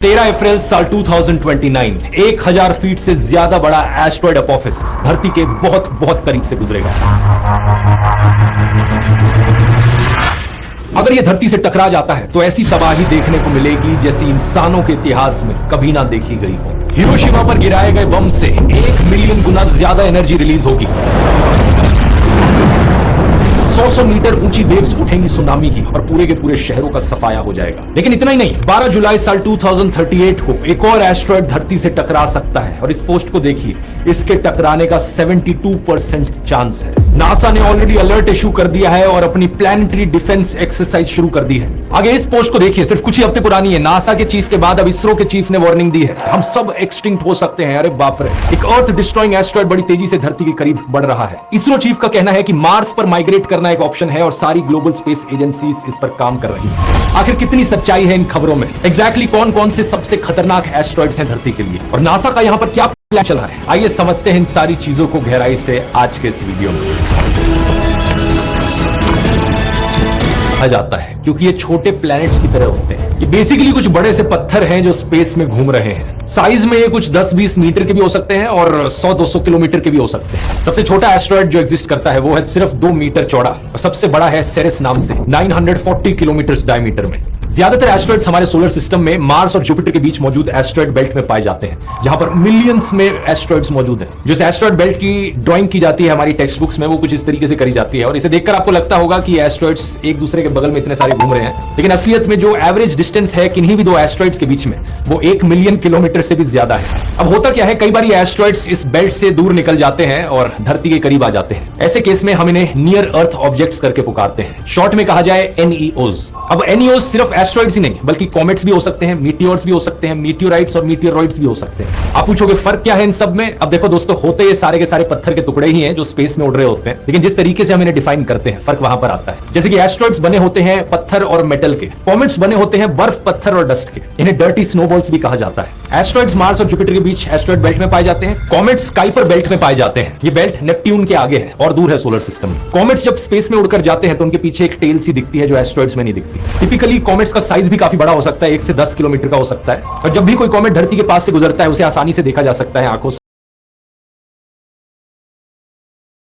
13 अप्रैल साल 2029 1000 फीट से ज्यादा बड़ा एस्ट्रॉयड अपोफिस धरती के बहुत बहुत करीब से गुजरेगा। अगर यह धरती से टकरा जाता है तो ऐसी तबाही देखने को मिलेगी जैसी इंसानों के इतिहास में कभी ना देखी गई हो। हिरोशिमा पर गिराए गए बम से 1 मिलियन गुना ज्यादा एनर्जी रिलीज होगी। 100 मीटर ऊंची वेव्स उठेंगी सुनामी की और पूरे के पूरे शहरों का सफाया हो जाएगा। लेकिन इतना ही नहीं, 12 जुलाई साल 2038 को एक और एस्ट्रॉयड धरती से टकरा सकता है और इस पोस्ट को देखिए, इसके टकराने का 72% चांस है। नासा ने ऑलरेडी अलर्ट इशू कर दिया है और अपनी प्लैनेटरी डिफेंस एक्सरसाइज शुरू कर दी है। आगे इस पोस्ट को देखिए, सिर्फ कुछ ही हफ्ते पुरानी है। नासा के चीफ के बाद अब इसरो के चीफ ने वार्निंग दी है, हम सब एक्सटिंक्ट हो सकते हैं। अरे बाप रे, एक अर्थ डिस्ट्रॉइंग एस्ट्रॉयड बड़ी तेजी से धरती के करीब बढ़ रहा है। इसरो चीफ का कहना है कि मार्स पर माइग्रेट करना एक ऑप्शन है और सारी ग्लोबल स्पेस एजेंसीज इस पर काम कर रही हैं। आखिर कितनी सच्चाई है इन खबरों में? एग्जैक्टली कौन कौन से सबसे खतरनाक एस्ट्रॉइड्स हैं धरती के लिए और नासा का यहां पर क्या प्लान चल रहा है? आइए समझते हैं इन सारी चीजों को गहराई से आज के इस वीडियो में। जाता है क्योंकि ये छोटे प्लैनेट्स की तरह होते हैं। ये बेसिकली कुछ बड़े से पत्थर हैं जो स्पेस में घूम रहे हैं। साइज में ये कुछ 10-20 मीटर के भी हो सकते हैं और 100-200 किलोमीटर के भी हो सकते हैं। सबसे छोटा एस्ट्रॉयड जो एग्जिस्ट करता है वो है सिर्फ 2 मीटर चौड़ा और सबसे बड़ा है सेरेस नाम से 940 किलोमीटर डायमीटर में। ज्यादातर एस्ट्रॉइड्स हमारे सोलर सिस्टम में मार्स और जुपिटर के बीच मौजूद एस्ट्रॉइड बेल्ट में पाए जाते हैं, जहां पर मिलियंस में एस्ट्रॉइड्स मौजूद हैं। जो एस्ट्रॉइड बेल्ट की ड्राइंग की जाती है हमारी टेक्स्ट बुक्स में, वो कुछ इस तरीके से करी जाती है और इसे देखकर आपको लगता होगा कि एस्ट्रॉइड्स एक दूसरे के बगल में इतने सारे घूम रहे हैं, लेकिन असलियत में जो एवरेज डिस्टेंस है किन्हीं भी दो एस्ट्रॉइड्स के बीच में, वो 1 मिलियन किलोमीटर से भी ज्यादा है। अब होता क्या है, कई बार ये एस्ट्रॉइड्स इस बेल्ट से दूर निकल जाते हैं और धरती के करीब आ जाते हैं। ऐसे केस में हम इन्हें नियर अर्थ ऑब्जेक्ट्स करके पुकारते हैं, शॉर्ट में कहा जाए NEOs। अब NEOs सिर्फ एस्ट्रॉइड्स ही नहीं बल्कि कॉमेट्स भी हो सकते हैं, मीटियोर्स भी हो सकते हैं, मीटियोराइट्स और मीटियोरॉइड्स भी हो सकते हैं। आप पूछोगे फर्क क्या है इन सब में? अब देखो दोस्तों, होते ये सारे के सारे पत्थर के टुकड़े ही हैं जो स्पेस में उड़ रहे होते हैं, लेकिन जिस तरीके से हम इन्हें डिफाइन करते हैं फर्क वहां पर आता है। जैसे कि एस्ट्रॉइड्स बने होते हैं पत्थर और मेटल के, कॉमेट्स बने होते हैं बर्फ, पत्थर और डस्ट के। इन्हें डर्टी स्नोबॉल्स भी कहा जाता है। एस्ट्रॉइड्स मार्स और जुपिटर के बीच एस्ट्रॉइड बेल्ट में पाए जाते हैं। कॉमेट्स स्काइपर बेल्ट में पाए जाते हैं। ये बेल्ट नेपट्यून के आगे है और दूर है सोलर सिस्टम में। कॉमेट्स जब स्पेस में उड़कर जाते हैं तो उनके पीछे एक टेल सी दिखती है जो एस्ट्रॉइड्स में नहीं दिखती। टिपिकली कॉमेट्स का साइज भी काफी बड़ा हो सकता है, 1 से 10 किलोमीटर का हो सकता है और जब भी कोई कॉमेट धरती के पास से गुजरता है उसे आसानी से देखा जा सकता है आंखों